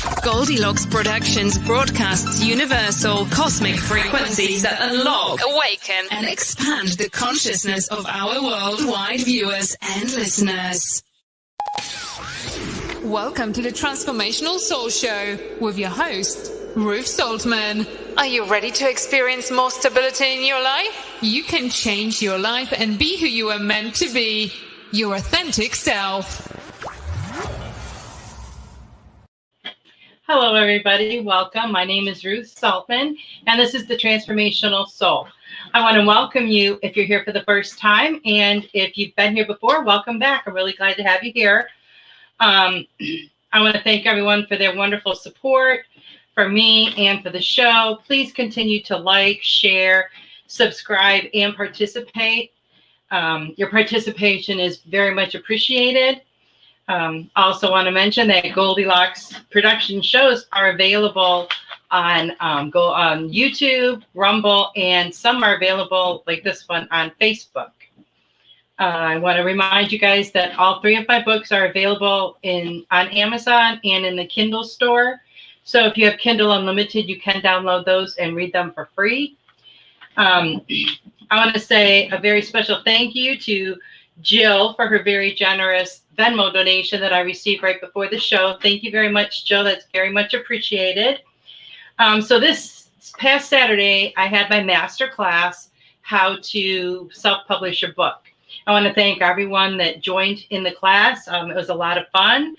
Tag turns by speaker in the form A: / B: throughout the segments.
A: Goldylocks Productions broadcasts universal cosmic frequencies that unlock, awaken, and expand the consciousness of our worldwide viewers and listeners. Welcome to the Transformational Soul Show with your host, Ruth Soltman. Are you ready to experience more stability in your life? You can change your life and be who you are meant to be, your authentic self.
B: Hello, everybody. Welcome. My name is Ruth Soltman, and this is the Transformational Soul. I want to welcome you if you're here for the first time, and if you've been here before, welcome back. I'm really glad to have you here. I want to thank everyone for their wonderful support for me and for the show. Please continue to like, share, subscribe, and participate. Your participation is very much appreciated. Also want to mention that Goldylocks Productions shows are available on YouTube, Rumble, and some are available, like this one, on Facebook. I want to remind you guys that all three of my books are available on Amazon and in the Kindle store. So if you have Kindle Unlimited, you can download those and read them for free. I want to say a very special thank you to Jill for her very generous Venmo donation that I received right before the show. Thank you very much, Jill. That's very much appreciated. So this past Saturday, I had my master class, How to Self-Publish a Book. I want to thank everyone that joined in the class. It was a lot of fun.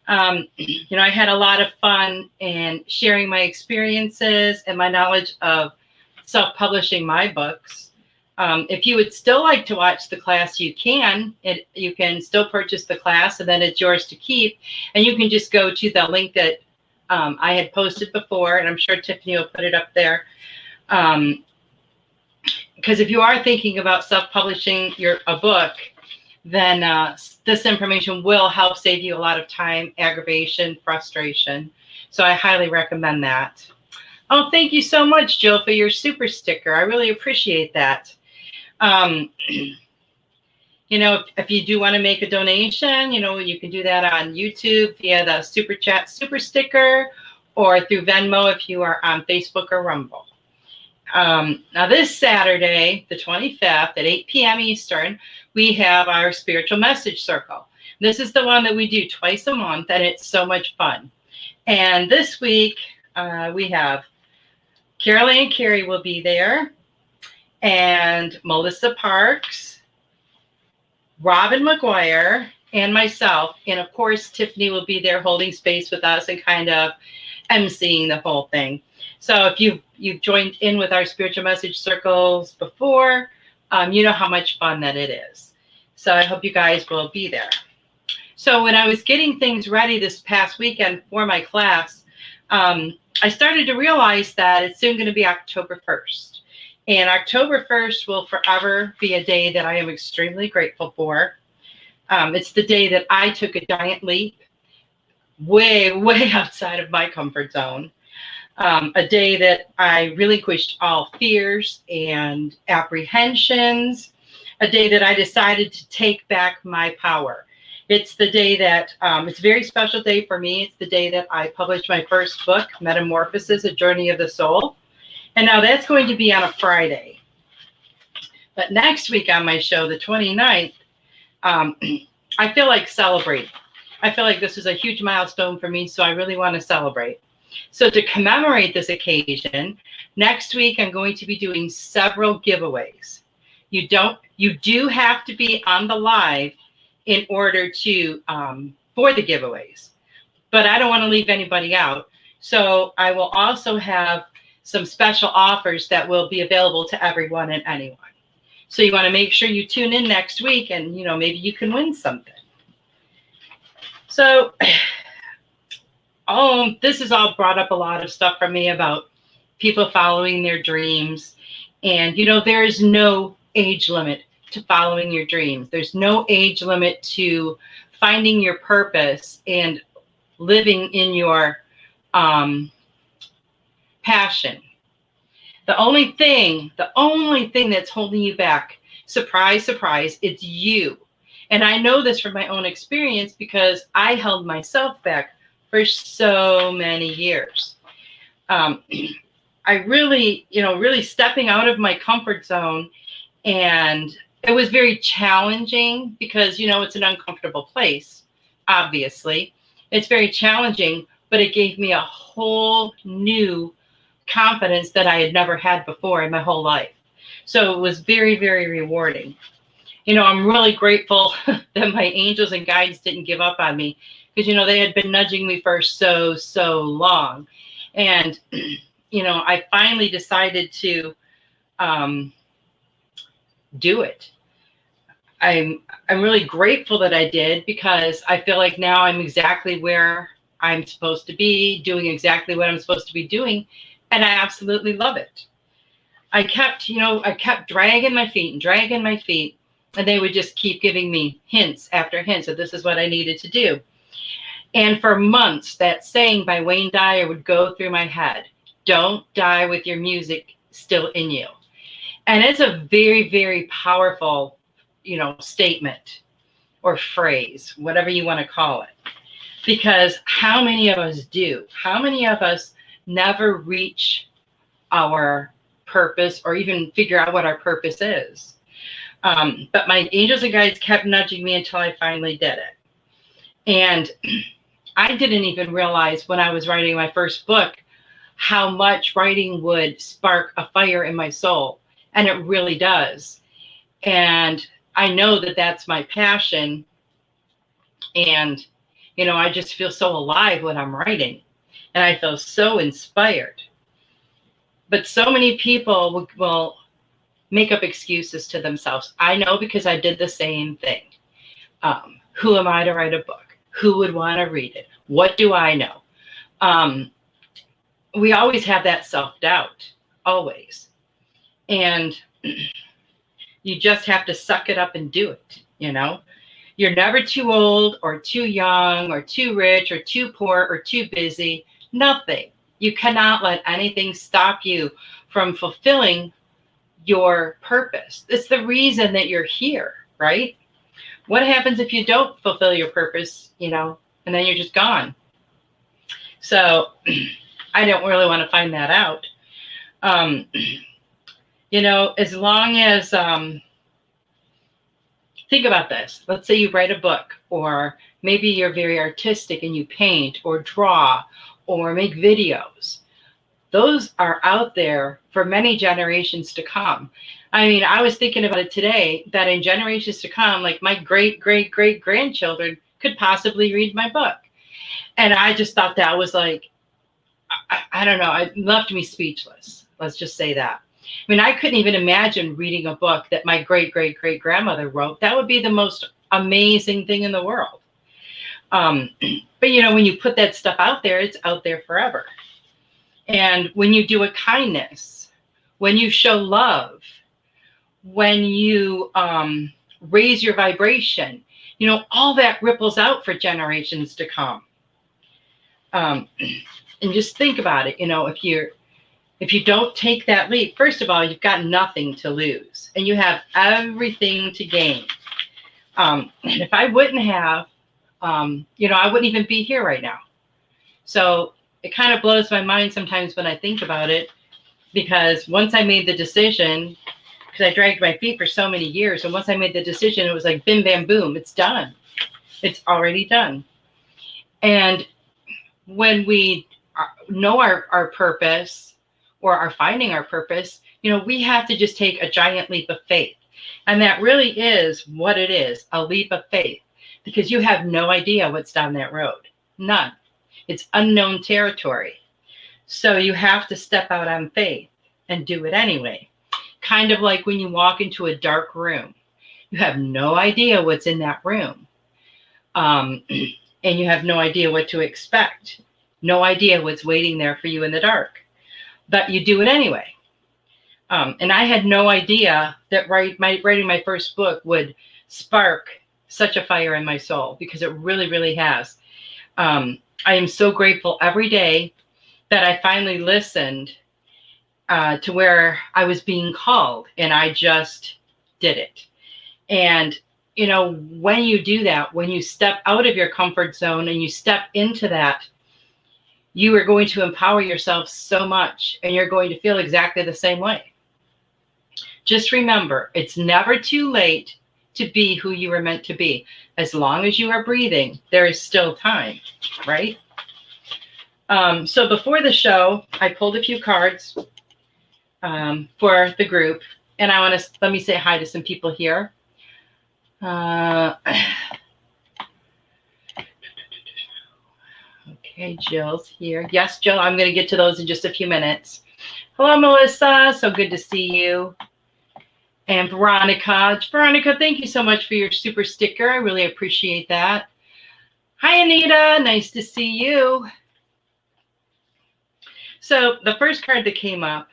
B: I had a lot of fun in sharing my experiences and my knowledge of self-publishing my books. If you would still like to watch the class, you can. You can still purchase the class, and then it's yours to keep. And you can just go to the link that I had posted before, and I'm sure Tiffany will put it up there. Because if you are thinking about self-publishing a book, then this information will help save you a lot of time, aggravation, frustration. So I highly recommend that. Oh, thank you so much, Jill, for your super sticker. I really appreciate that. If you do want to make a donation, you can do that on YouTube via the Super Chat Super Sticker, or through Venmo if you are on Facebook or Rumble. Now this Saturday, the 25th at 8 p.m. Eastern, we have our Spiritual Message Circle. This is the one that we do twice a month, and it's so much fun. And this week, we have Carol Ann Carey will be there, and Melissa Parks, Robin McGuire, and myself. And of course, Tiffany will be there holding space with us and kind of emceeing the whole thing. So if you've joined in with our spiritual message circles before, you know how much fun that it is. So I hope you guys will be there. So when I was getting things ready this past weekend for my class, I started to realize that it's soon going to be October 1st. And October 1st will forever be a day that I am extremely grateful for. It's the day that I took a giant leap, way, way outside of my comfort zone. A day that I relinquished all fears and apprehensions. A day that I decided to take back my power. It's the day that, it's a very special day for me. It's the day that I published my first book, Metamorphosis A Journey of the Soul. And now that's going to be on a Friday. But next week on my show, the 29th, I feel like celebrating. I feel like this is a huge milestone for me, so I really want to celebrate. So to commemorate this occasion, next week I'm going to be doing several giveaways. You do have to be on the live in order to, for the giveaways. But I don't want to leave anybody out. So I will also have some special offers that will be available to everyone and anyone. So you want to make sure you tune in next week, and maybe you can win something. So this has all brought up a lot of stuff for me about people following their dreams. And there is no age limit to following your dreams. There's no age limit to finding your purpose and living in your passion. The only thing that's holding you back, surprise, surprise, it's you. And I know this from my own experience because I held myself back for so many years. I really, really stepping out of my comfort zone, and it was very challenging because, it's an uncomfortable place, obviously. It's very challenging, but it gave me a whole new confidence that I had never had before in my whole life. So it was very, very rewarding. I'm really grateful that my angels and guides didn't give up on me because, they had been nudging me for so long. And, I finally decided to do it. I'm really grateful that I did, because I feel like now I'm exactly where I'm supposed to be, doing exactly what I'm supposed to be doing, and I absolutely love it. I kept dragging my feet, and they would just keep giving me hints after hints that this is what I needed to do. And for months, that saying by Wayne Dyer would go through my head: don't die with your music still in you. And it's a very, very powerful, statement or phrase, whatever you want to call it. Because how many of us do? How many of us never reach our purpose or even figure out what our purpose is? But my angels and guides kept nudging me until I finally did it. And I didn't even realize when I was writing my first book how much writing would spark a fire in my soul. And it really does. And I know that that's my passion. And, I just feel so alive when I'm writing. And I feel so inspired. But so many people will make up excuses to themselves. I know, because I did the same thing. Who am I to write a book? Who would want to read it? What do I know? We always have that self-doubt, always. And you just have to suck it up and do it, You're never too old or too young or too rich or too poor or too busy. Nothing. You cannot let anything stop you from fulfilling your purpose. It's the reason that you're here, right? What happens if you don't fulfill your purpose, and then you're just gone? So I don't really want to find that out. As long as, think about this. Let's say you write a book, or maybe you're very artistic and you paint or draw or make videos. Those are out there for many generations to come. I mean, I was thinking about it today, that in generations to come, like my great grandchildren could possibly read my book. And I just thought that was like, I don't know, it left me speechless. Let's just say that. I mean, I couldn't even imagine reading a book that my great grandmother wrote. That would be the most amazing thing in the world. But when you put that stuff out there, it's out there forever. And when you do a kindness, when you show love, when you raise your vibration, all that ripples out for generations to come. And just think about it. If you don't take that leap, first of all, you've got nothing to lose, and you have everything to gain. And if I wouldn't have, I wouldn't even be here right now. So it kind of blows my mind sometimes when I think about it, because once I made the decision, because I dragged my feet for so many years, and once I made the decision, it was like bim, bam, boom, it's done. It's already done. And when we know our purpose, or are finding our purpose, we have to just take a giant leap of faith. And that really is what it is, a leap of faith, because you have no idea what's down that road. None. It's unknown territory. So you have to step out on faith and do it anyway. Kind of like when you walk into a dark room. You have no idea what's in that room. And you have no idea what to expect. No idea what's waiting there for you in the dark. But you do it anyway. And I had no idea that writing my first book would spark such a fire in my soul, because it really, really has. I am so grateful every day that I finally listened to where I was being called, and I just did it. And, when you do that, when you step out of your comfort zone and you step into that you are going to empower yourself so much, and you're going to feel exactly the same way. Just remember, it's never too late to be who you were meant to be. As long as you are breathing, there is still time, right? So before the show, I pulled a few cards for the group, and I want to let me say hi to some people here. Okay, Jill's here. Yes, Jill, I'm going to get to those in just a few minutes. Hello, Melissa. So good to see you. And Veronica. Veronica, thank you so much for your super sticker. I really appreciate that. Hi, Anita. Nice to see you. So the first card that came up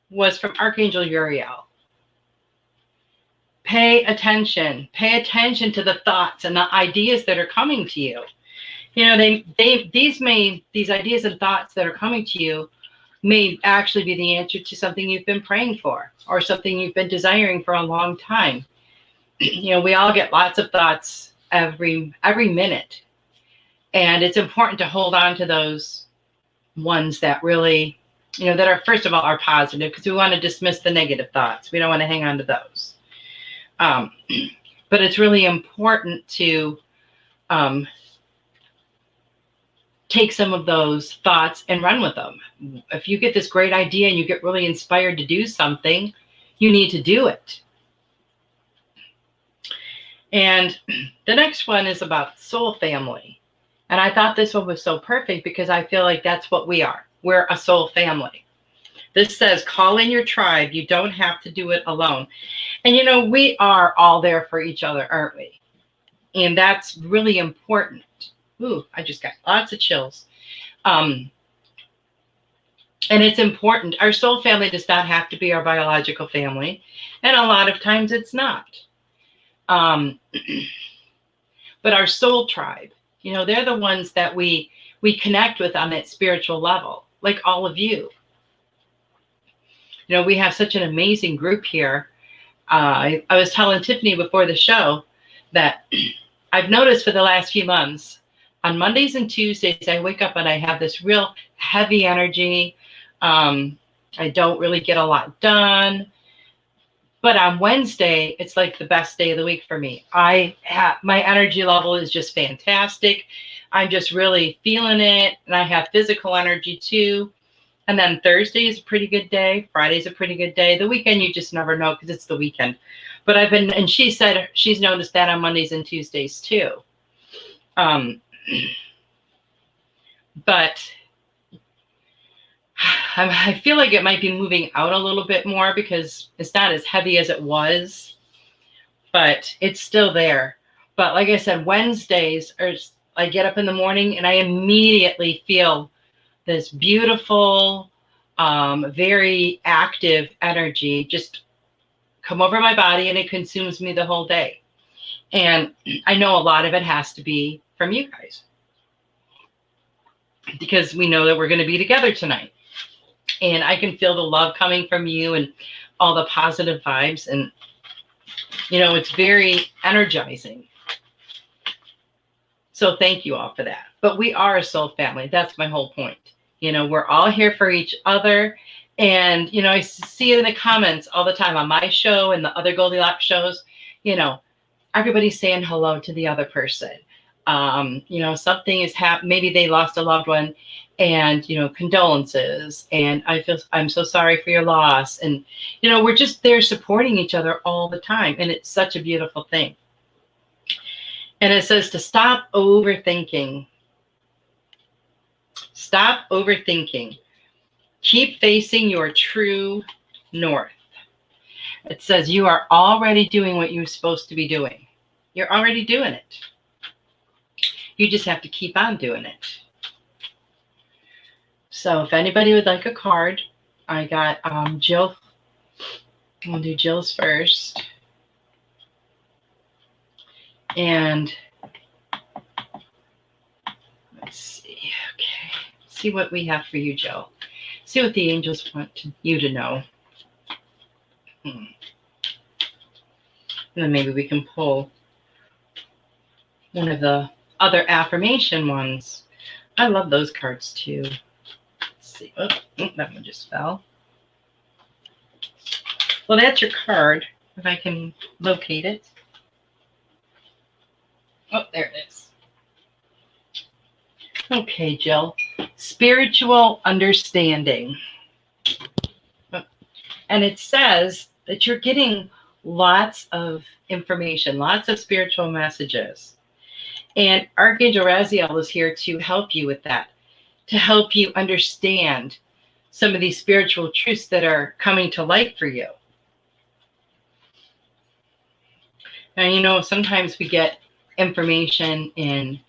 B: was from Archangel Uriel. Pay attention. Pay attention to the thoughts and the ideas that are coming to you. You know, these ideas and thoughts that are coming to you may actually be the answer to something you've been praying for or something you've been desiring for a long time. You know, we all get lots of thoughts every minute. And it's important to hold on to those ones that really, you know, that are, first of all, are positive, because we want to dismiss the negative thoughts. We don't want to hang on to those. But it's really important to take some of those thoughts and run with them. If you get this great idea and you get really inspired to do something, you need to do it. And the next one is about soul family. And I thought this one was so perfect because I feel like that's what we are. We're a soul family. This says, call in your tribe. You don't have to do it alone. And, you know, we are all there for each other, aren't we? And that's really important. Ooh, I just got lots of chills. And it's important. Our soul family does not have to be our biological family. And a lot of times it's not. But our soul tribe, you know, they're the ones that we connect with on that spiritual level, like all of you. You know, we have such an amazing group here. I was telling Tiffany before the show that I've noticed for the last few months, on Mondays and Tuesdays, I wake up and I have this real heavy energy. I don't really get a lot done. But on Wednesday, it's like the best day of the week for me. My energy level is just fantastic. I'm just really feeling it. And I have physical energy too. And then Thursday is a pretty good day. Friday's a pretty good day. The weekend, you just never know because it's the weekend. But and she said she's noticed that on Mondays and Tuesdays too. But I feel like it might be moving out a little bit more because it's not as heavy as it was, but it's still there. But like I said, Wednesdays I get up in the morning and I immediately feel this beautiful, very active energy just come over my body, and it consumes me the whole day. And I know a lot of it has to be from you guys, because we know that we're going to be together tonight. And I can feel the love coming from you and all the positive vibes. And, you know, it's very energizing. So thank you all for that. But we are a soul family. That's my whole point. You know, we're all here for each other. And, you know, I see it in the comments all the time on my show and the other Goldylocks shows. You know, everybody's saying hello to the other person. You know, something is happening. Maybe they lost a loved one, and, you know, condolences. And I'm so sorry for your loss. And, you know, we're just there supporting each other all the time. And it's such a beautiful thing. And it says to stop overthinking. Stop overthinking. Keep facing your true north. It says you are already doing what you're supposed to be doing. You're already doing it. You just have to keep on doing it. So if anybody would like a card, I got Jill. I'll do Jill's first. And let's see. Okay. See what we have for you, Jill. See what the angels want you to know. And then maybe we can pull one of the other affirmation ones. I love those cards too. Let's see. Oh, that one just fell. Well, that's your card, if I can locate it. Oh, there it is. Okay, Jill. Spiritual understanding. And it says that you're getting lots of information, lots of spiritual messages. And Archangel Azrael is here to help you with that, to help you understand some of these spiritual truths that are coming to light for you. And sometimes we get information in,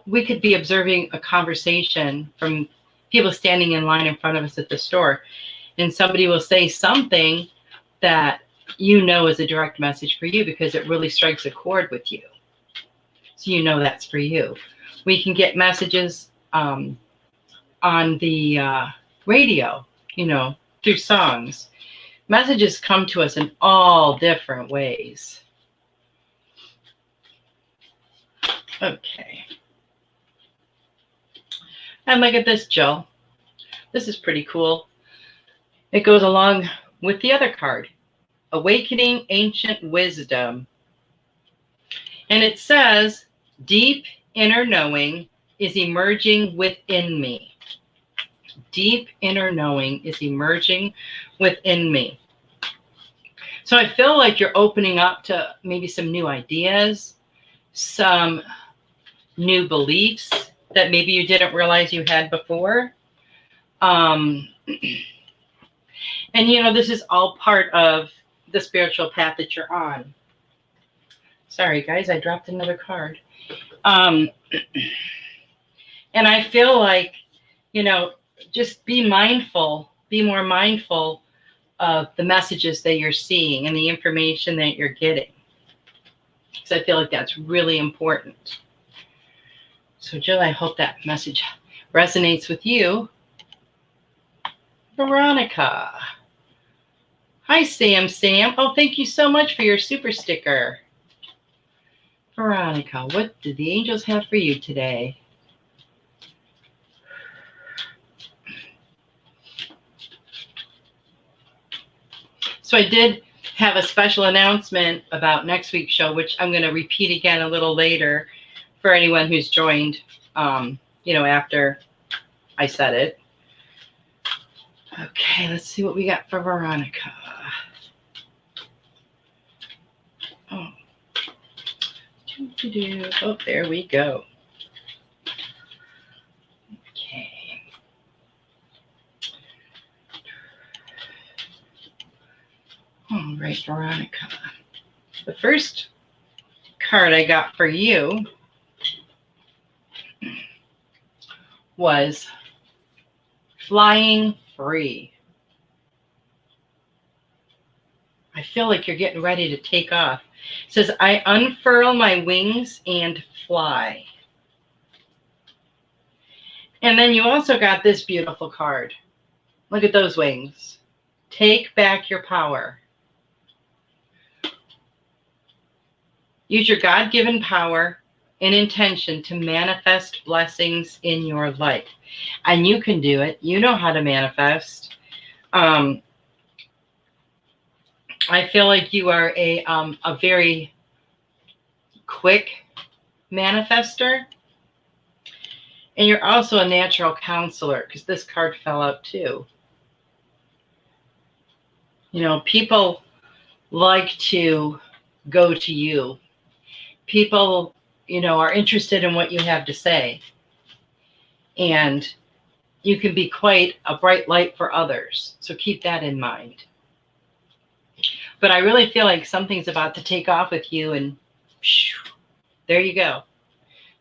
B: we could be observing a conversation from people standing in line in front of us at the store, and somebody will say something that is a direct message for you because it really strikes a chord with you. So that's for you. We can get messages on the radio, through songs. Messages come to us in all different ways. Okay. And look at this, Jill. This is pretty cool. It goes along with the other card, Awakening Ancient Wisdom. And it says, deep inner knowing is emerging within me. Deep inner knowing is emerging within me. So I feel like you're opening up to maybe some new ideas, some new beliefs that maybe you didn't realize you had before. And this is all part of the spiritual path that you're on. Sorry, guys, I dropped another card. And I feel like, just be mindful, be more mindful of the messages that you're seeing and the information that you're getting. Because I feel like that's really important. So, Jill, I hope that message resonates with you. Veronica. Hi, Sam. Oh, thank you so much for your super sticker. Veronica, what did the angels have for you today? So I did have a special announcement about next week's show, which I'm going to repeat again a little later for anyone who's joined, after I said it. Okay, let's see what we got for Veronica. Oh, oh, there we go. Okay. All right, Veronica. The first card I got for you was Flying Free. I feel like you're getting ready to take off. It says, I unfurl my wings and fly. And then you also got this beautiful card. Look at those wings. Take back your power. Use your God-given power and intention to manifest blessings in your life. And you can do it. You know how to manifest. I feel like you are a very quick manifester. And you're also a natural counselor, because this card fell out too. People like to go to you. People, are interested in what you have to say. And you can be quite a bright light for others. So keep that in mind. But I really feel like something's about to take off with you, and there you go.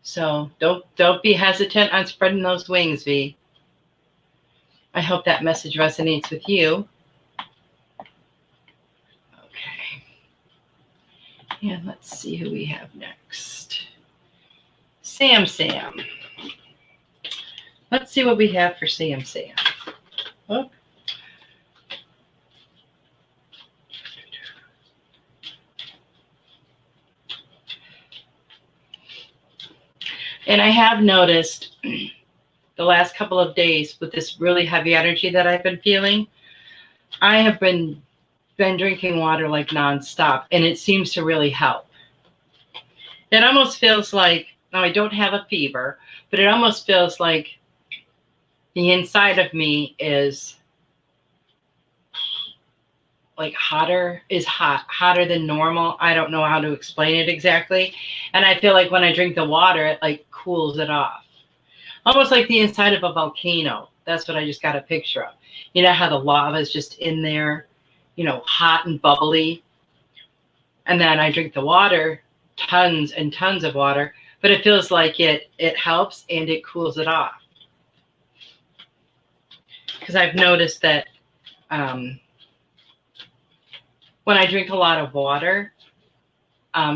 B: So don't be hesitant on spreading those wings, V. I hope that message resonates with you. Okay. And let's see who we have next. Sam. Let's see what we have for Sam. Oh. And I have noticed the last couple of days with this really heavy energy that I've been feeling, I have been drinking water like nonstop, and it seems to really help. It almost feels like, now I don't have a fever, but it almost feels like the inside of me is like hotter than normal. I don't know how to explain it exactly. And I feel like when I drink the water, it like cools it off. Almost like the inside of a volcano. That's what I just got a picture of. You know how the lava is just in there, hot and bubbly. And then I drink the water, tons and tons of water, but it feels like it helps and it cools it off. Because I've noticed that when I drink a lot of water,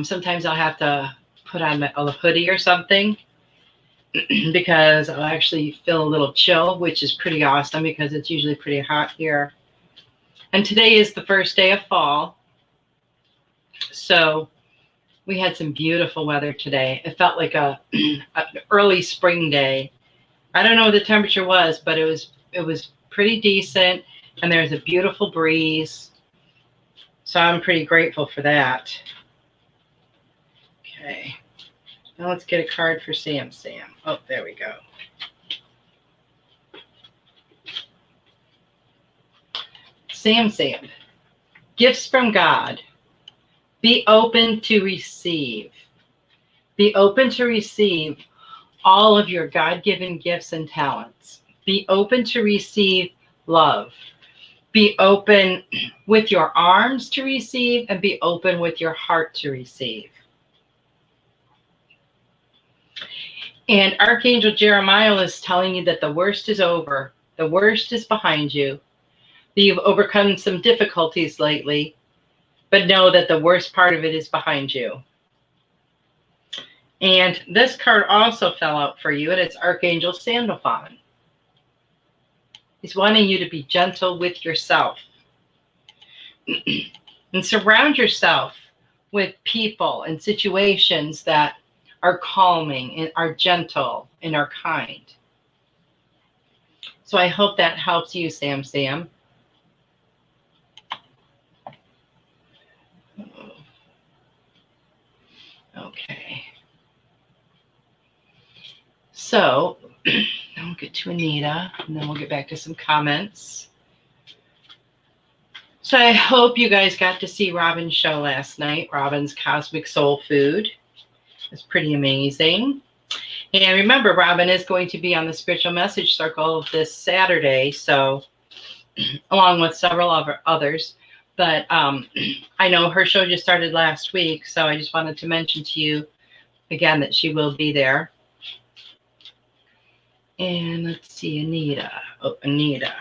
B: sometimes I'll have to put on a hoodie or something because I'll actually feel a little chill, which is pretty awesome because it's usually pretty hot here. And today is the first day of fall. So we had some beautiful weather today. It felt like an early spring day. I don't know what the temperature was, but it was pretty decent, and there's a beautiful breeze. So I'm pretty grateful for that. Okay. Now let's get a card for Sam. Oh, there we go. Sam. Gifts from God. Be open to receive. Be open to receive all of your God-given gifts and talents. Be open to receive love. Be open with your arms to receive, and be open with your heart to receive. And Archangel Jeremiah is telling you that the worst is over. The worst is behind you. That you've overcome some difficulties lately, but know that the worst part of it is behind you. And this card also fell out for you, and it's Archangel Sandalphon. He's wanting you to be gentle with yourself. And surround yourself with people and situations that are calming and are gentle and are kind. So I hope that helps you, Sam. Okay. So I'll get to Anita, and then we'll get back to some comments. So I hope you guys got to see Robin's show last night, Robin's Cosmic Soul Food. It's pretty amazing. And remember, Robin is going to be on the Spiritual Message Circle this Saturday, so along with several others. But I know her show just started last week, so I just wanted to mention to you again that she will be there. And let's see, Anita. Oh, Anita.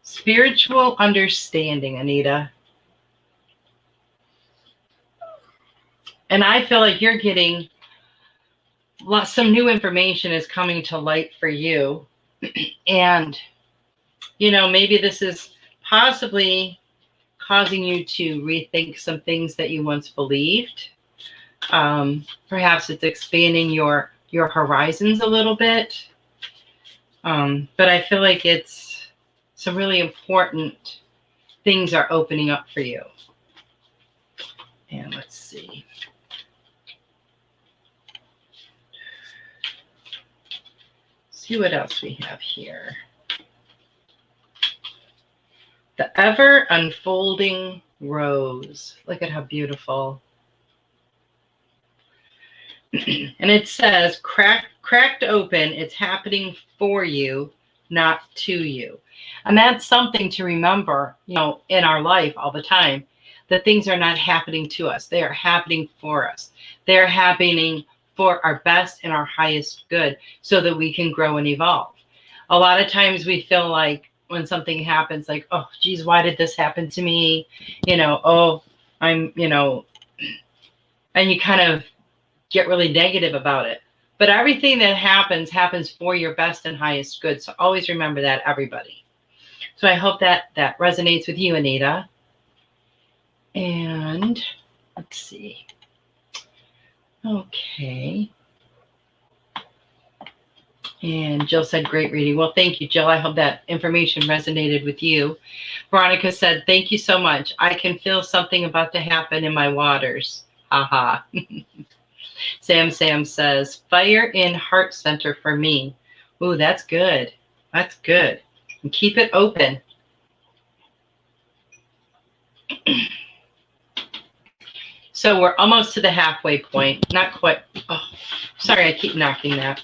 B: Spiritual understanding, Anita. And I feel like you're getting some new information is coming to light for you. And, maybe this is possibly causing you to rethink some things that you once believed. Perhaps it's expanding your horizons a little bit. But I feel like it's some really important things are opening up for you. And let's see. See what else we have here. The ever unfolding rose. Look at how beautiful. And it says, cracked open, it's happening for you, not to you. And that's something to remember, in our life all the time, that things are not happening to us. They are happening for us. They're happening for our best and our highest good so that we can grow and evolve. A lot of times we feel like when something happens, like, oh, geez, why did this happen to me? And you kind of get really negative about it. But everything that happens for your best and highest good. So always remember that, everybody. So I hope that resonates with you, Anita. And let's see. Okay. And Jill said, great reading. Well, thank you, Jill. I hope that information resonated with you. Veronica said, thank you so much. I can feel something about to happen in my waters. Haha. Sam says, fire in heart center for me. Ooh, that's good. That's good. And keep it open. So we're almost to the halfway point. Not quite. Oh, sorry, I keep knocking that.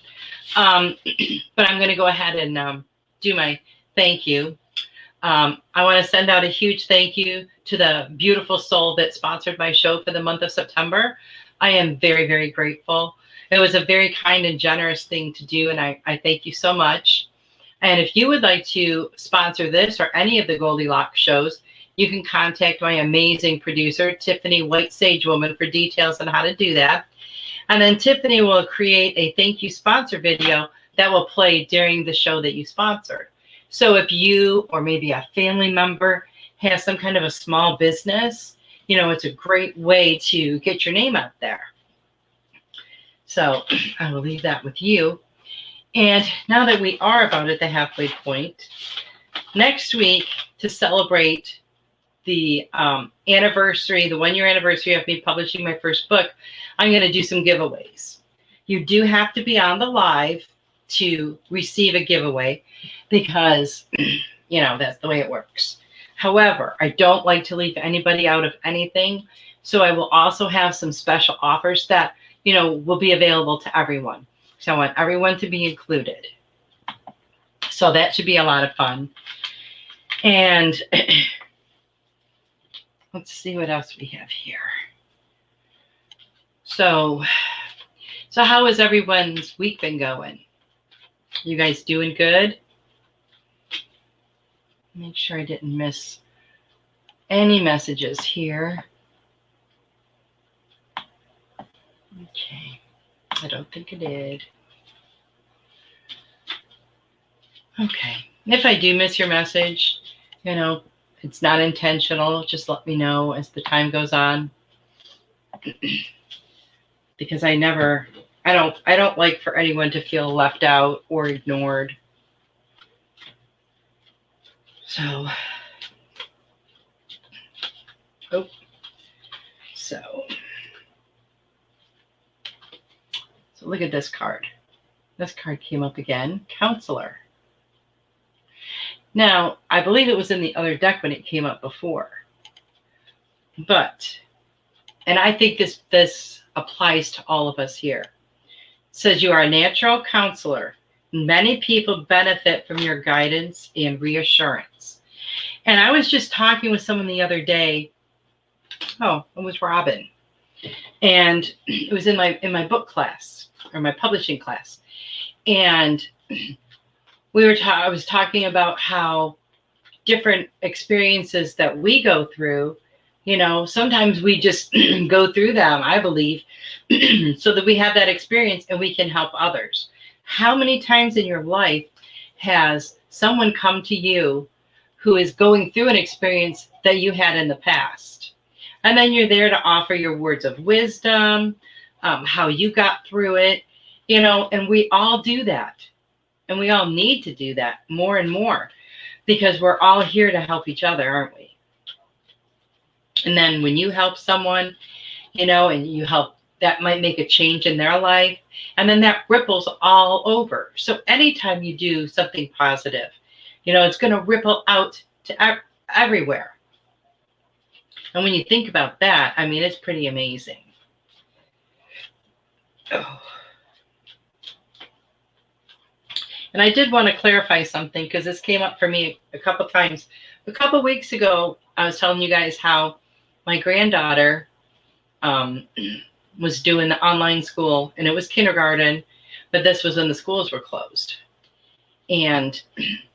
B: But I'm going to go ahead and do my thank you. I want to send out a huge thank you to the beautiful soul that sponsored my show for the month of September. I am very, very grateful. It was a very kind and generous thing to do, and I thank you so much. And if you would like to sponsor this or any of the Goldylocks shows, you can contact my amazing producer, Tiffany White Sage Woman, for details on how to do that. And then Tiffany will create a thank you sponsor video that will play during the show that you sponsored. So if you or maybe a family member has some kind of a small business, you know, it's a great way to get your name out there. So I will leave that with you. And now that we are about at the halfway point, next week, to celebrate the anniversary, the 1 year anniversary of me publishing my first book, I'm going to do some giveaways. You do have to be on the live to receive a giveaway because, you know, that's the way it works. However, I don't like to leave anybody out of anything. So I will also have some special offers that, you know, will be available to everyone. So I want everyone to be included. So that should be a lot of fun. And let's see what else we have here. So how has everyone's week been going? You guys doing good? Make sure I didn't miss any messages here. Okay, I don't think I did. Okay, if I do miss your message, you know, it's not intentional. Just let me know as the time goes on. Because I don't like for anyone to feel left out or ignored. So look at this card. This card came up again, Counselor. Now, I believe it was in the other deck when it came up before. But, and I think this applies to all of us here. It says you are a natural counselor. Many people benefit from your guidance and reassurance. And I was just talking with someone the other day. Oh, it was Robin. And it was in my book class, or my publishing class. And I was talking about how different experiences that we go through, you know, sometimes we just go through them, I believe, so that we have that experience and we can help others. How many times in your life has someone come to you who is going through an experience that you had in the past? And then you're there to offer your words of wisdom, how you got through it, you know, and we all do that. And we all need to do that more and more because we're all here to help each other, aren't we? And then when you help someone, you know, and you help, that might make a change in their life. And then that ripples all over. So anytime you do something positive, you know, it's going to ripple out to everywhere. And when you think about that, I mean, it's pretty amazing. Oh. And I did want to clarify something because this came up for me a couple times. A couple weeks ago, I was telling you guys how my granddaughter was doing the online school, and it was kindergarten, but this was when the schools were closed. And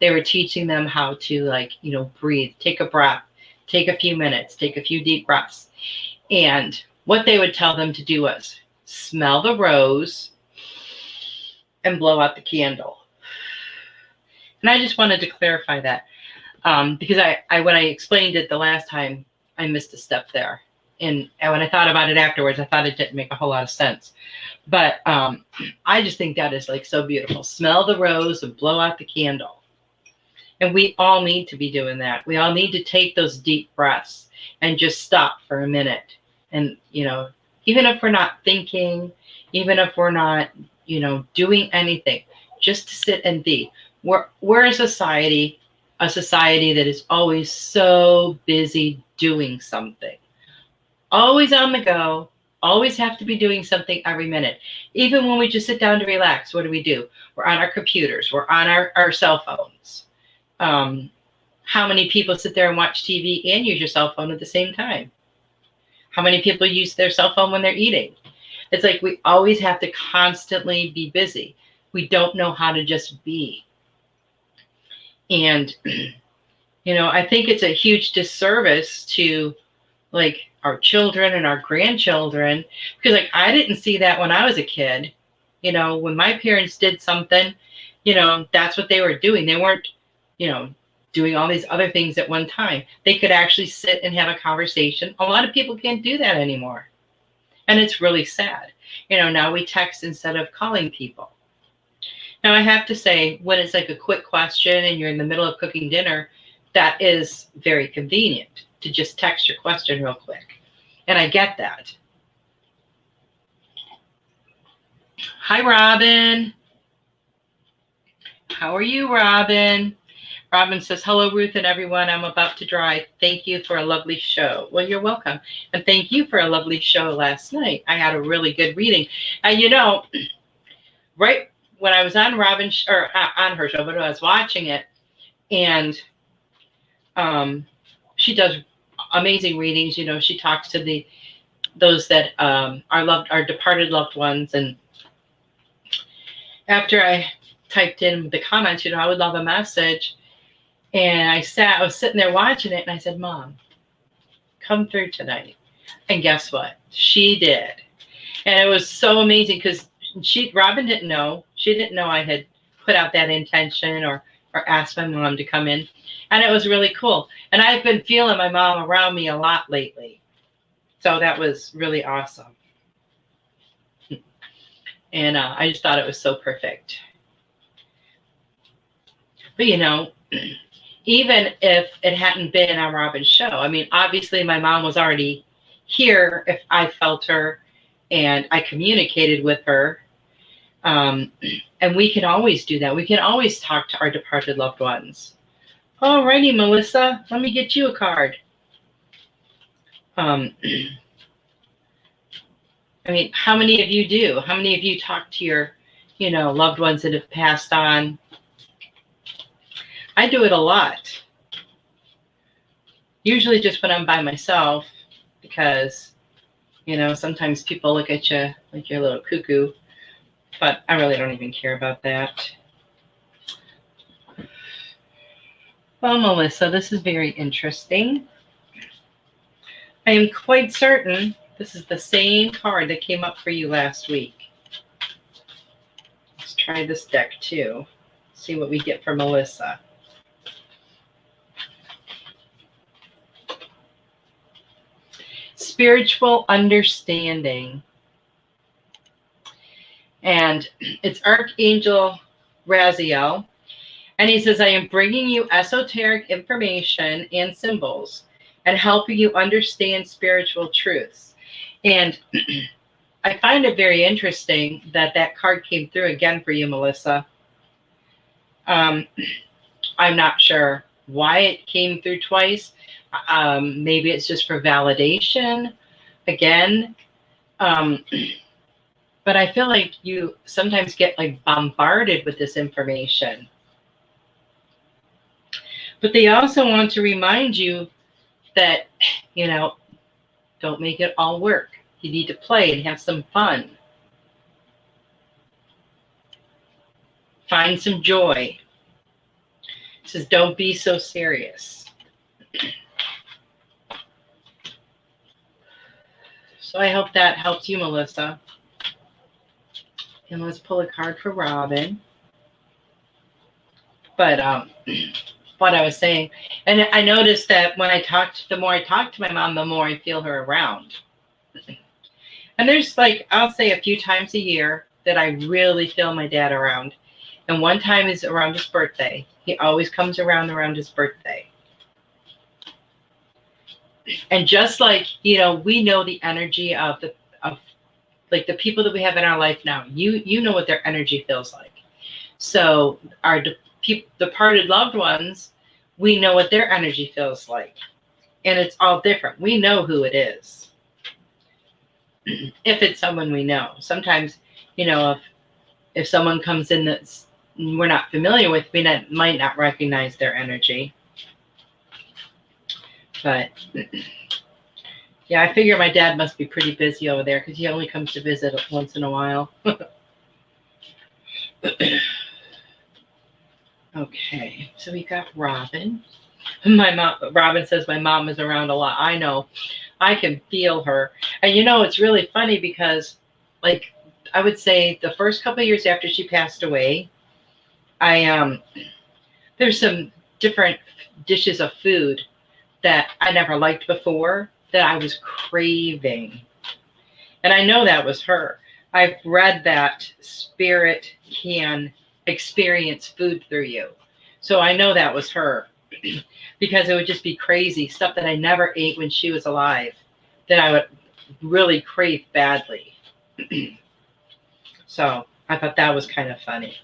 B: they were teaching them how to, like, you know, breathe, take a breath, take a few minutes, take a few deep breaths. And what they would tell them to do was smell the rose and blow out the candle. And I just wanted to clarify that because I when I explained it the last time, I missed a step there. when I thought about it afterwards, I thought it didn't make a whole lot of sense. But I just think that is like so beautiful. Smell the rose and blow out the candle. And we all need to be doing that. We all need to take those deep breaths and just stop for a minute. And, you know, even if we're not thinking, even if we're not, you know, doing anything, just to sit and be. We're a society that is always so busy doing something. Always on the go, always have to be doing something every minute. Even when we just sit down to relax, what do? We're on our computers, we're on our cell phones. How many people sit there and watch TV and use your cell phone at the same time? How many people use their cell phone when they're eating? It's like we always have to constantly be busy. We don't know how to just be. And, you know, I think it's a huge disservice to like our children and our grandchildren, because like I didn't see that when I was a kid. You know, when my parents did something, you know, that's what they were doing. They weren't, you know, doing all these other things at one time. They could actually sit and have a conversation. A lot of people can't do that anymore. And it's really sad. You know, now we text instead of calling people. Now I have to say, when it's like a quick question and you're in the middle of cooking dinner, that is very convenient to just text your question real quick. And I get that. Hi, Robin. How are you, Robin? Robin says, hello, Ruth and everyone. I'm about to drive. Thank you for a lovely show. Well, you're welcome. And thank you for a lovely show last night. I had a really good reading. And, you know, right when I was on Robin's, or on her show, but I was watching it, and she does amazing readings. You know, she talks to those that are departed loved ones. And after I typed in the comments, you know, I would love a message. And I was sitting there watching it, and I said, Mom, come through tonight. And guess what? She did. And it was so amazing because Robin didn't know. She didn't know I had put out that intention or asked my mom to come in. And it was really cool. And I've been feeling my mom around me a lot lately. So that was really awesome. And I just thought it was so perfect. But, you know, even if it hadn't been on Robin's show, I mean, obviously my mom was already here if I felt her and I communicated with her. And we can always do that. We can always talk to our departed loved ones. Alrighty, Melissa, let me get you a card. I mean, how many of you do? How many of you talk to your, you know, loved ones that have passed on? I do it a lot. Usually just when I'm by myself, because, you know, sometimes people look at you like you're a little cuckoo, but I really don't even care about that. Well, Melissa, this is very interesting. I am quite certain this is the same card that came up for you last week. Let's try this deck too. See what we get for Melissa. Spiritual understanding. And it's Archangel Azrael. And he says, I am bringing you esoteric information and symbols and helping you understand spiritual truths. And I find it very interesting that card came through again for you, Melissa. I'm not sure why it came through twice. Maybe it's just for validation again. But I feel like you sometimes get like bombarded with this information. But they also want to remind you that, you know, don't make it all work. You need to play and have some fun. Find some joy. It says, don't be so serious. So I hope that helps you, Melissa. And let's pull a card for Robin. But what I was saying. And I noticed that when the more I talk to my mom, the more I feel her around. And there's like, I'll say a few times a year that I really feel my dad around. And one time is around his birthday. He always comes around his birthday. And just like, we know the energy of like the people that we have in our life now, you know what their energy feels like. So our departed loved ones, we know what their energy feels like. And it's all different. We know who it is. If it's someone we know. Sometimes, if someone comes in that we're not familiar with, we might not recognize their energy. But yeah, I figure my dad must be pretty busy over there because he only comes to visit once in a while. Okay, so we got Robin. Robin says my mom is around a lot. I know. I can feel her. And it's really funny because, like, I would say the first couple of years after she passed away, there's some different dishes of food that I never liked before that I was craving. And I know that was her. I've read that spirit can experience food through you. So I know that was her. Because it would just be crazy stuff that I never ate when she was alive that I would really crave badly. So I thought that was kind of funny.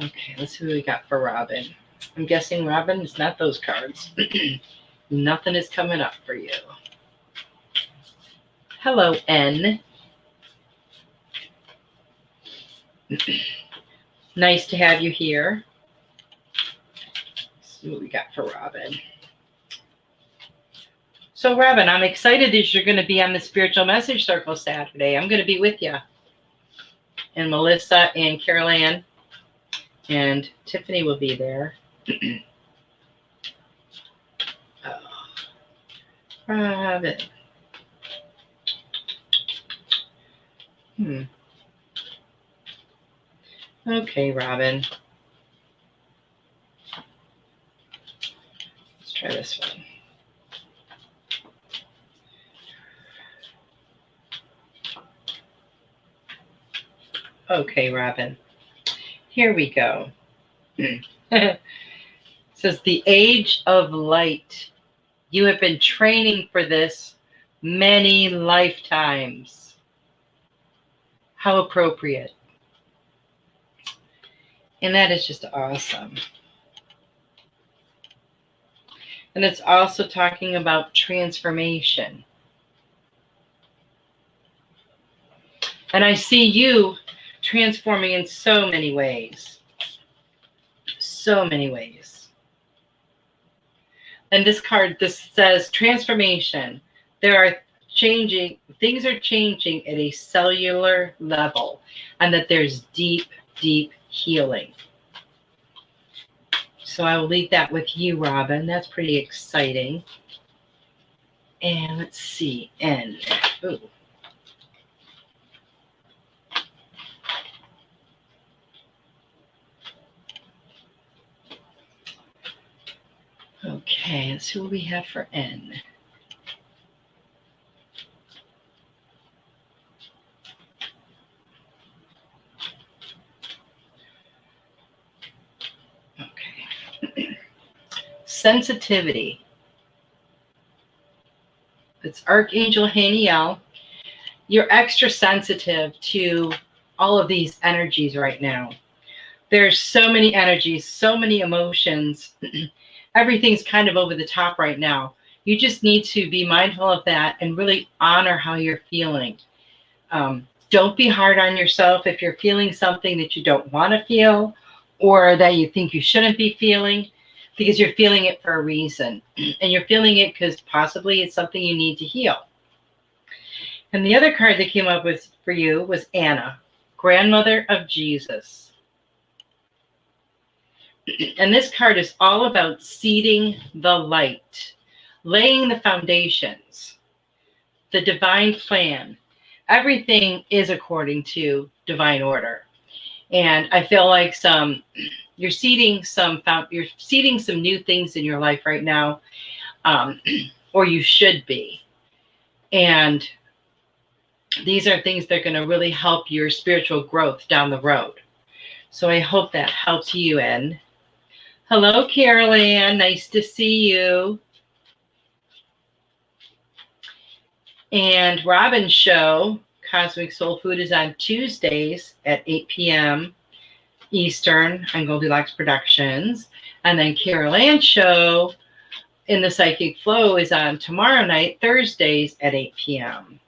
B: Okay, let's see what we got for Robin. I'm guessing Robin, it's not those cards. Nothing is coming up for you. Hello, N. Nice to have you here. See what we got for Robin. So Robin, I'm excited that you're going to be on the Spiritual Message Circle Saturday. I'm going to be with you. And Melissa and Carol Ann and Tiffany will be there. Robin. Okay, Robin. Let's try this one. Okay, Robin. Here we go. It says, the age of light. You have been training for this many lifetimes. How appropriate. And that is just awesome. And it's also talking about transformation. And I see you transforming in so many ways. So many ways. And this card, this says transformation. Things are changing at a cellular level, and that there's deep, deep healing. So I will leave that with you, Robin. That's pretty exciting. And let's see, N. Ooh. Okay, let's see what we have for N. Okay. Sensitivity. It's Archangel Uriel. You're extra sensitive to all of these energies right now. There's so many energies, so many emotions. Everything's kind of over the top right now. You just need to be mindful of that and really honor how you're feeling. Don't be hard on yourself if you're feeling something that you don't want to feel or that you think you shouldn't be feeling, because you're feeling it for a reason. And you're feeling it because possibly it's something you need to heal. And the other card that came up with for you was Anna, grandmother of Jesus. And this card is all about seeding the light, laying the foundations, the divine plan. Everything is according to divine order. And I feel like some you're seeding some new things in your life right now, or you should be. And these are things that are going to really help your spiritual growth down the road. So I hope that helps you. And hello, Carol Ann. Nice to see you. And Robin's show, Cosmic Soul Food, is on Tuesdays at 8 p.m. Eastern on Goldylocks Productions. And then Carol Ann's show, In the Psychic Flow, is on tomorrow night, Thursdays at 8 p.m.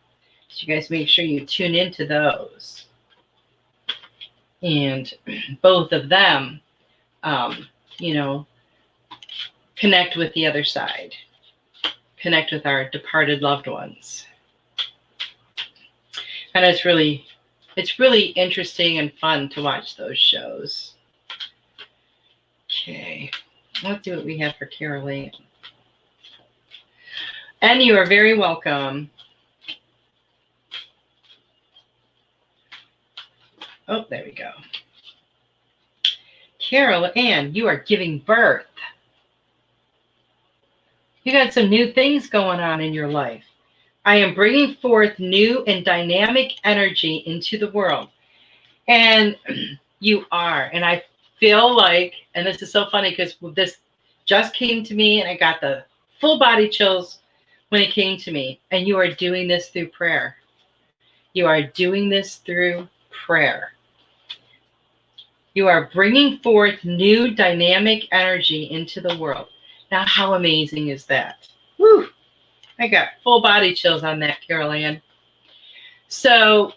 B: So you guys make sure you tune into those. And both of them, connect with the other side. Connect with our departed loved ones. And it's really interesting and fun to watch those shows. Okay, let's see what we have for Carol Ann. And you are very welcome. Oh, there we go. Carol Ann, you are giving birth. You got some new things going on in your life. I am bringing forth new and dynamic energy into the world. And you are. And I feel like, and this is so funny because this just came to me and I got the full body chills when it came to me. And you are doing this through prayer. You are doing this through prayer. You are bringing forth new dynamic energy into the world. Now, how amazing is that? Woo! I got full body chills on that, Carol Ann. So,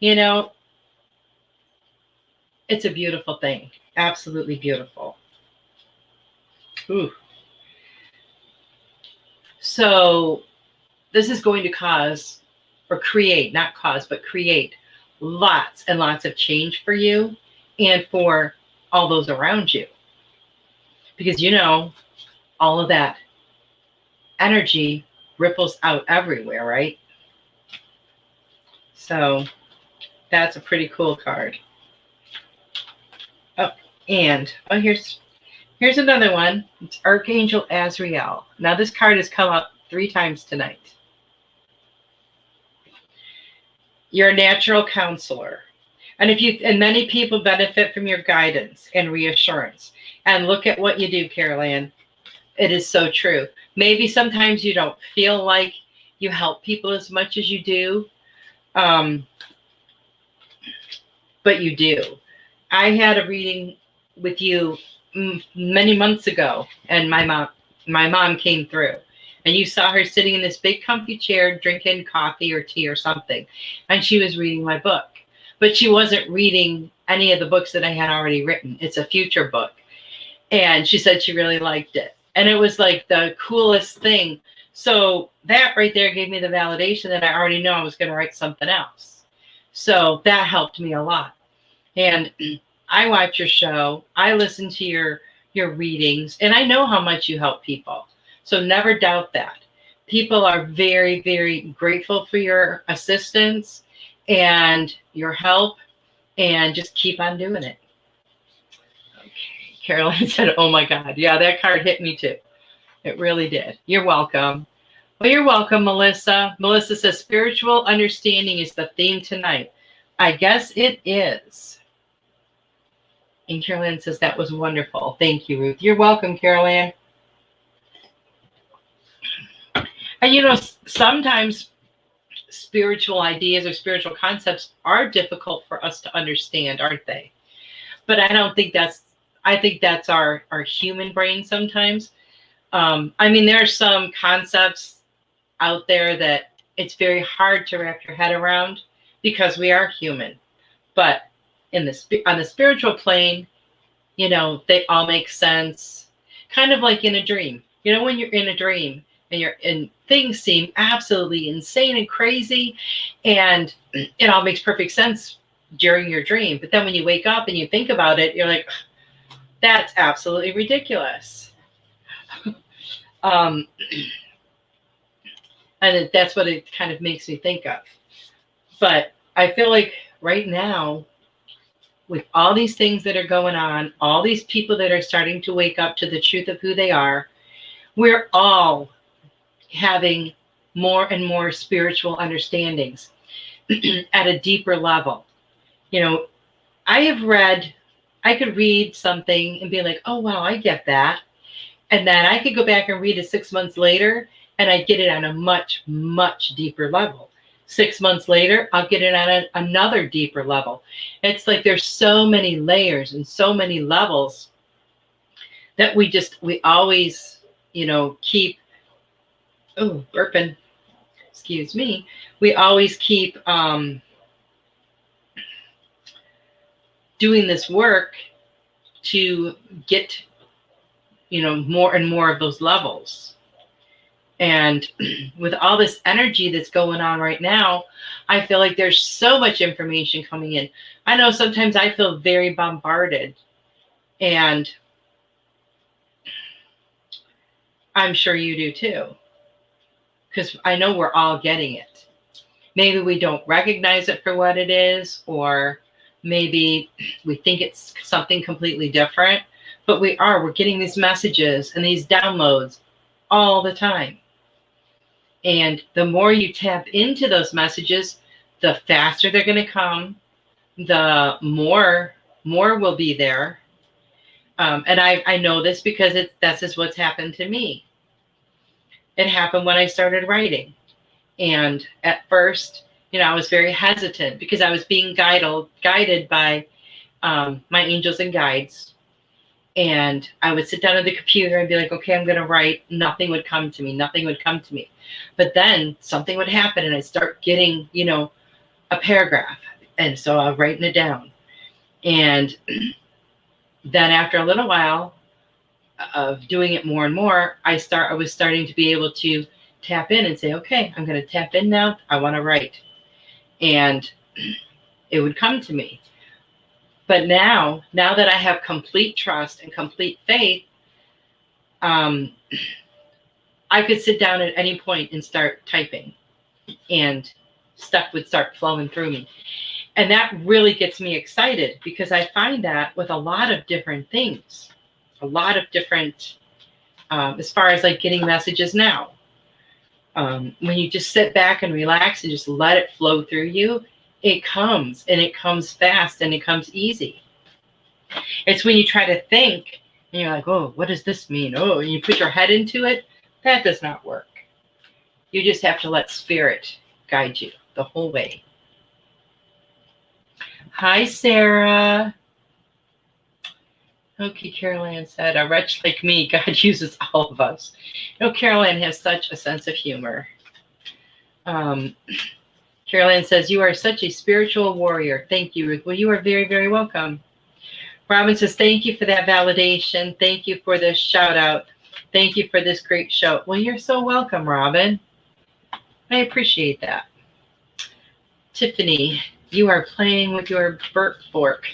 B: it's a beautiful thing. Absolutely beautiful. Ooh. So, this is going to cause, or create, not cause, but create lots and lots of change for you and for all those around you. Because, all of that energy ripples out everywhere, right? So that's a pretty cool card. Oh, and here's another one. It's Archangel Azrael. Now this card has come up 3 times tonight. You're a natural counselor. And many people benefit from your guidance and reassurance. And look at what you do, Carol Ann. It is so true. Maybe sometimes you don't feel like you help people as much as you do, but you do. I had a reading with you many months ago, and my mom came through, and you saw her sitting in this big comfy chair drinking coffee or tea or something, and she was reading my book, but she wasn't reading any of the books that I had already written. It's a future book, and she said she really liked it. And it was like the coolest thing. So that right there gave me the validation that I already know I was going to write something else. So that helped me a lot. And I watch your show. I listen to your readings. And I know how much you help people. So never doubt that. People are very, very grateful for your assistance and your help. And just keep on doing it. Carolyn said, oh my God. Yeah, that card hit me too. It really did. You're welcome. Well, you're welcome, Melissa. Melissa says, spiritual understanding is the theme tonight. I guess it is. And Carolyn says, that was wonderful. Thank you, Ruth. You're welcome, Carolyn. And sometimes spiritual ideas or spiritual concepts are difficult for us to understand, aren't they? But I don't think I think that's our human brain sometimes. There are some concepts out there that it's very hard to wrap your head around because we are human. But on the spiritual plane, they all make sense. Kind of like in a dream. When you're in a dream and things seem absolutely insane and crazy, and it all makes perfect sense during your dream. But then when you wake up and you think about it, you're like, that's absolutely ridiculous. And that's what it kind of makes me think of. But I feel like right now, with all these things that are going on, all these people that are starting to wake up to the truth of who they are, we're all having more and more spiritual understandings at a deeper level. You know, I could read something and be like, oh, wow, I get that. And then I could go back and read it 6 months later, and I get it on a much, much deeper level. 6 months later, I'll get it on another deeper level. It's like there's so many layers and so many levels that we always, keep, oh, burping, excuse me. We always keep doing this work to get, more and more of those levels. And with all this energy that's going on right now, I feel like there's so much information coming in. I know sometimes I feel very bombarded, and I'm sure you do too, because I know we're all getting it. Maybe we don't recognize it for what it is, or maybe we think it's something completely different, but we're getting these messages and these downloads all the time. And the more you tap into those messages, the faster they're going to come, the more will be there. And I know this because that's just what's happened to me. It happened when I started writing. And at first, I was very hesitant because I was being guided by my angels and guides. And I would sit down at the computer and be like, okay, I'm going to write. Nothing would come to me. Nothing would come to me. But then something would happen and I'd start getting, a paragraph. And so I'm writing it down. And then after a little while of doing it more and more, I was starting to be able to tap in and say, okay, I'm going to tap in now. I want to write. And it would come to me. But now that I have complete trust and complete faith, I could sit down at any point and start typing, and stuff would start flowing through me. And that really gets me excited, because I find that with a lot of different things, a lot of different, as far as like getting messages now. When you just sit back and relax and just let it flow through you, it comes, and it comes fast, and it comes easy. It's when you try to think and you're like, oh, what does this mean? Oh, and you put your head into it. That does not work. You just have to let spirit guide you the whole way. Hi, Sarah. Okay, Carol Ann said, a wretch like me, God uses all of us. Carol Ann has such a sense of humor. Carol Ann says, you are such a spiritual warrior. Thank you, Ruth. Well, you are very, very welcome. Robin says, thank you for that validation. Thank you for this shout out. Thank you for this great show. Well, you're so welcome, Robin. I appreciate that. Tiffany, you are playing with your burp fork.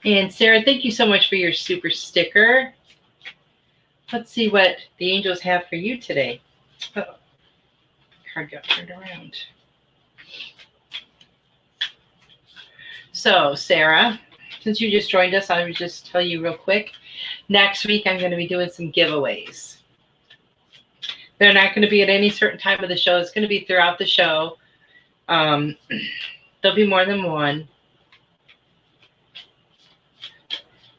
B: And Sarah, thank you so much for your super sticker. Let's see what the angels have for you today. Oh, card got turned around. So, Sarah, since you just joined us, I would just tell you real quick. Next week, I'm going to be doing some giveaways. They're not going to be at any certain time of the show. It's going to be throughout the show. There'll be more than one.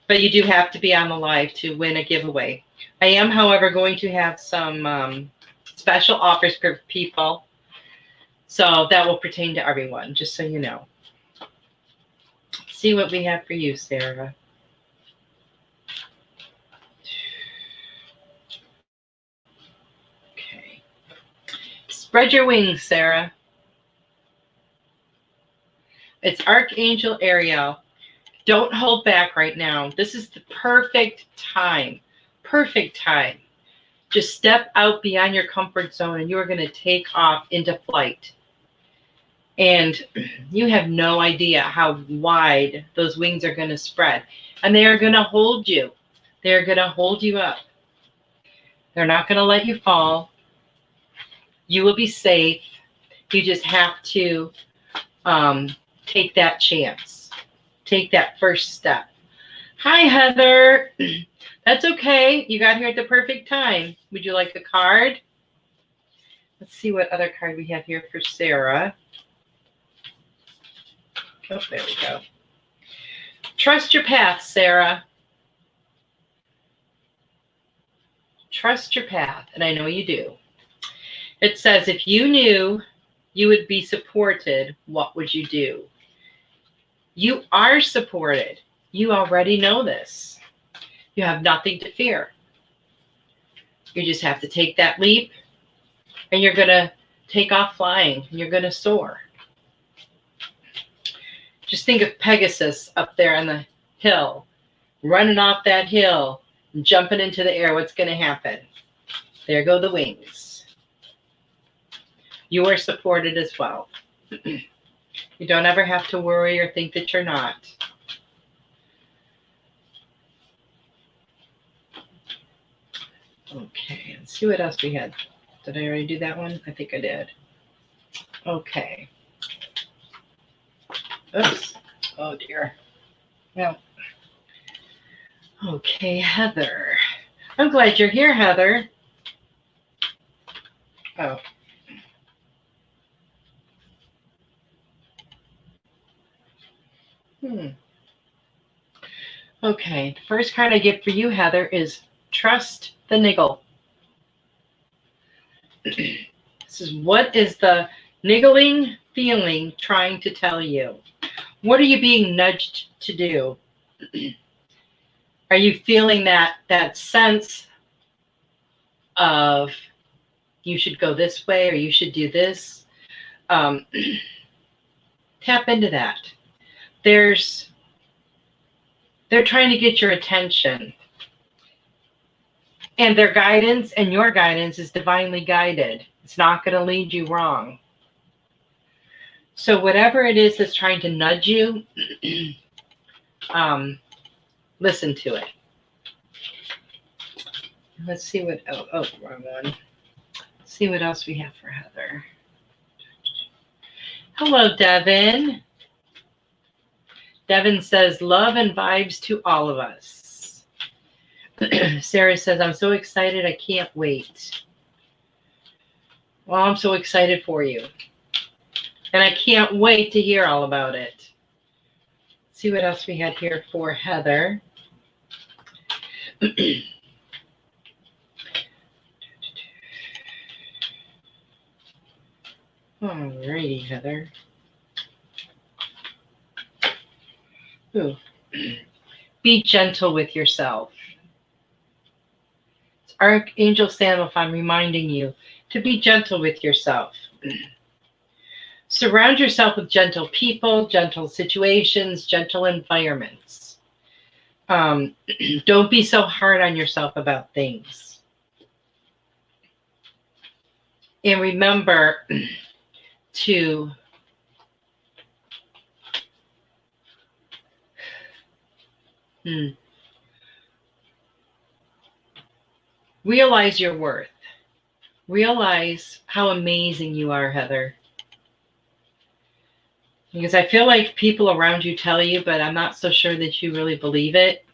B: But you do have to be on the live to win a giveaway. I am, however, going to have some special offers for people. So that will pertain to everyone, just so you know. Let's see what we have for you, Sarah. Okay. Spread your wings, Sarah. It's Archangel Uriel. Don't hold back right now. This is the perfect time. Perfect time. Just step out beyond your comfort zone and you are going to take off into flight. And you have no idea how wide those wings are going to spread. And they are going to hold you. They're going to hold you up. They're not going to let you fall. You will be safe. You just have to take that chance. Take that first step. Hi, Heather. That's okay. You got here at the perfect time. Would you like a card? Let's see what other card we have here for Sarah. Oh, there we go. Trust your path, Sarah. Trust your path, and I know you do. It says, if you knew you would be supported, what would you do? You are supported. You already know this. You have nothing to fear. You just have to take that leap, and you're going to take off flying. You're going to soar. Just think of Pegasus up there on the hill, running off that hill, and jumping into the air. What's going to happen? There go the wings. You are supported as well. You don't ever have to worry or think that you're not. Okay, let's see what else we had. Did I already do that one? I think I did. Okay. Oops. Oh, dear. Well. Okay, Heather. I'm glad you're here, Heather. Oh. Okay, the first card I get for you, Heather, is Trust the Niggle. This is, what is the niggling feeling trying to tell you? What are you being nudged to do? Are you feeling that sense of you should go this way or you should do this? Tap into that. They're trying to get your attention. And their guidance and your guidance is divinely guided. It's not going to lead you wrong. So whatever it is that's trying to nudge you, listen to it. Let's see what, wrong one. Let's see what else we have for Heather. Hello, Devin. Devin says, love and vibes to all of us. Sarah says, I'm so excited. I can't wait. Well, I'm so excited for you. And I can't wait to hear all about it. Let's see what else we had here for Heather. Alrighty, Heather. Ooh. Be gentle with yourself. It's Archangel Sandalphon reminding you to be gentle with yourself. Surround yourself with gentle people, gentle situations, gentle environments. Don't be so hard on yourself about things. And remember to realize your worth. Realize how amazing you are, Heather. Because I feel like people around you tell you, but I'm not so sure that you really believe it.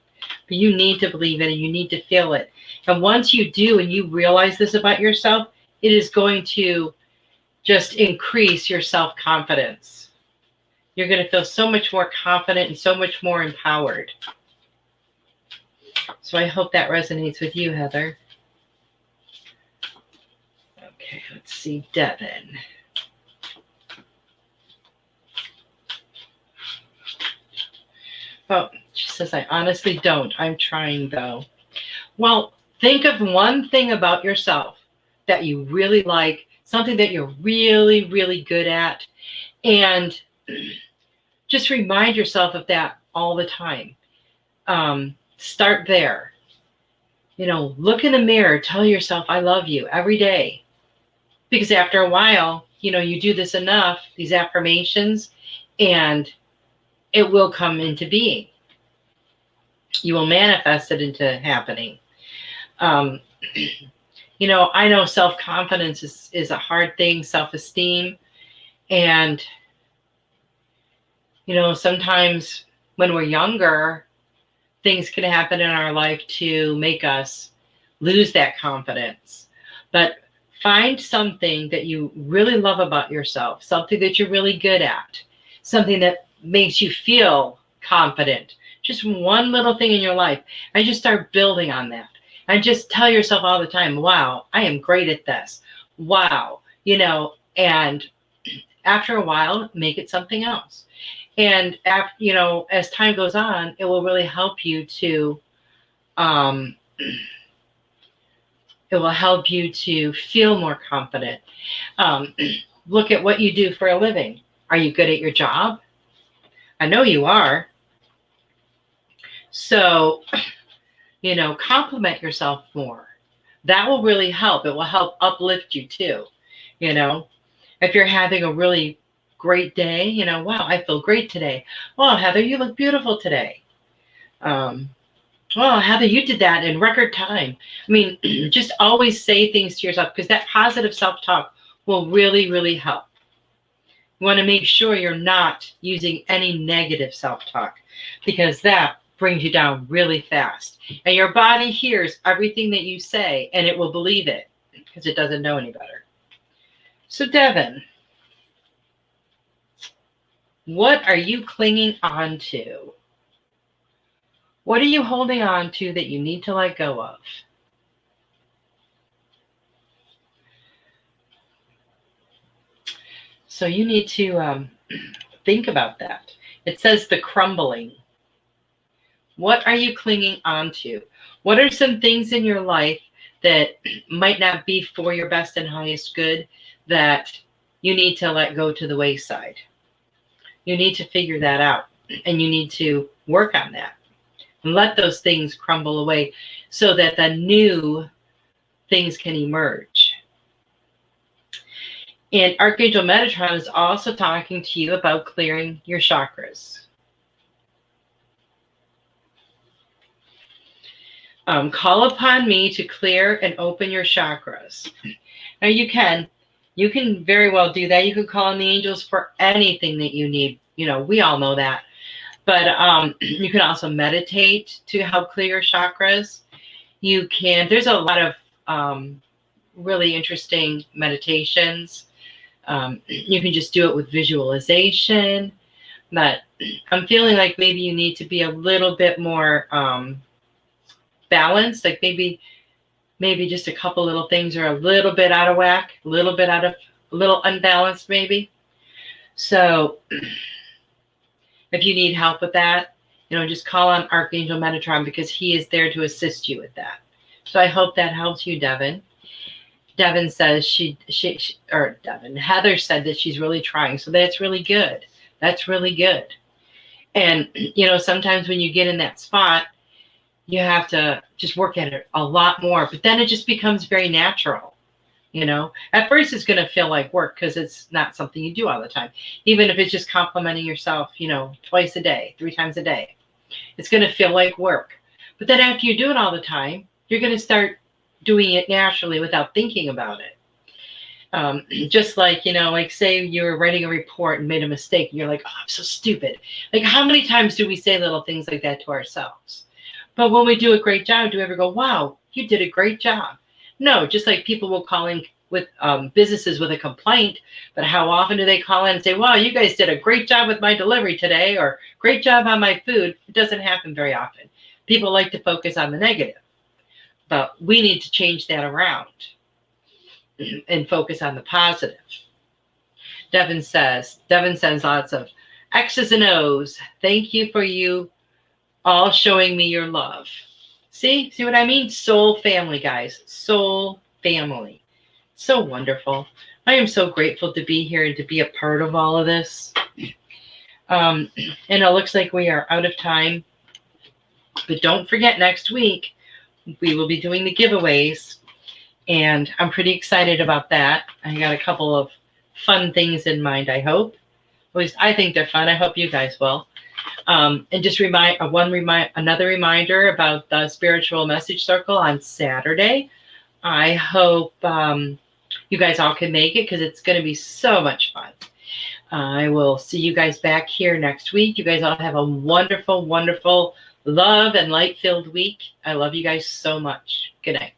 B: But you need to believe it and you need to feel it. And once you do and you realize this about yourself, it is going to just increase your self-confidence. You're going to feel so much more confident and so much more empowered. So I hope that resonates with you, Heather. Okay, let's see, Devin. Oh, she says, I honestly don't. I'm trying, though. Well, think of one thing about yourself that you really like, something that you're really, really good at, and just remind yourself of that all the time. Start there. You know, look in the mirror, tell yourself, I love you every day. Because after a while, you know, you do this enough, these affirmations, and it will come into being. You will manifest it into happening. You know, I know self-confidence is a hard thing, self-esteem, and Sometimes when we're younger, things can happen in our life to make us lose that confidence. But find something that you really love about yourself, something that you're really good at, something that makes you feel confident. Just one little thing in your life, and just start building on that. And just tell yourself all the time, wow, I am great at this. Wow, and after a while, make it something else. And after, as time goes on, it will really help you to, feel more confident. Look at what you do for a living. Are you good at your job? I know you are. So, compliment yourself more. That will really help. It will help uplift you too. If you're having a really great day, wow, I feel great today. Well, Heather, you look beautiful today. Well, Heather, you did that in record time. I mean, just always say things to yourself, because that positive self-talk will really, really help. You want to make sure you're not using any negative self-talk, because that brings you down really fast. And your body hears everything that you say, and it will believe it because it doesn't know any better. So, Devin, what are you clinging on to? What are you holding on to that you need to let go of? So you need to think about that. It says the crumbling. What are you clinging on to? What are some things in your life that might not be for your best and highest good that you need to let go to the wayside? You need to figure that out, and you need to work on that. And let those things crumble away so that the new things can emerge. And Archangel Metatron is also talking to you about clearing your chakras. Call upon me to clear and open your chakras. Now you can very well do that. You can call on the angels for anything that you need. We all know that. But you can also meditate to help clear your chakras. There's a lot of really interesting meditations. You can just do it with visualization. But I'm feeling like maybe you need to be a little bit more balanced. Like maybe just a couple little things are a little bit out of whack, a little unbalanced maybe. So if you need help with that, just call on Archangel Metatron, because he is there to assist you with that. So I hope that helps you, Devin. Devin says Heather said that she's really trying. So that's really good. That's really good. And, sometimes when you get in that spot, you have to just work at it a lot more. But then it just becomes very natural. At first it's going to feel like work because it's not something you do all the time. Even if it's just complimenting yourself, twice a day, 3 times a day, it's going to feel like work. But then after you do it all the time, you're going to start doing it naturally without thinking about it. Just like, like say you were writing a report and made a mistake and you're like, oh, I'm so stupid. Like how many times do we say little things like that to ourselves? But when we do a great job, do we ever go, wow, you did a great job? No, just like people will call in with businesses with a complaint, but how often do they call in and say, wow, you guys did a great job with my delivery today, or great job on my food? It doesn't happen very often. People like to focus on the negative, but we need to change that around and focus on the positive. Devin sends lots of X's and O's. Thank you for you all showing me your love. See what I mean? Soul family, guys. Soul family. So wonderful. I am so grateful to be here and to be a part of all of this. And it looks like we are out of time. But don't forget, next week, we will be doing the giveaways. And I'm pretty excited about that. I got a couple of fun things in mind, I hope. At least I think they're fun. I hope you guys will. And just another reminder about the Spiritual Message Circle on Saturday. I hope you guys all can make it, because it's going to be so much fun. I will see you guys back here next week. You guys all have a wonderful, wonderful, love and light-filled week. I love you guys so much. Good night.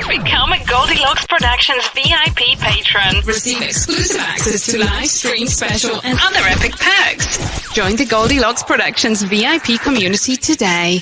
C: Become a Goldylocks Productions VIP patron.
A: Receive exclusive access to live stream special and
C: Other epic perks. Join the Goldylocks Productions VIP community today.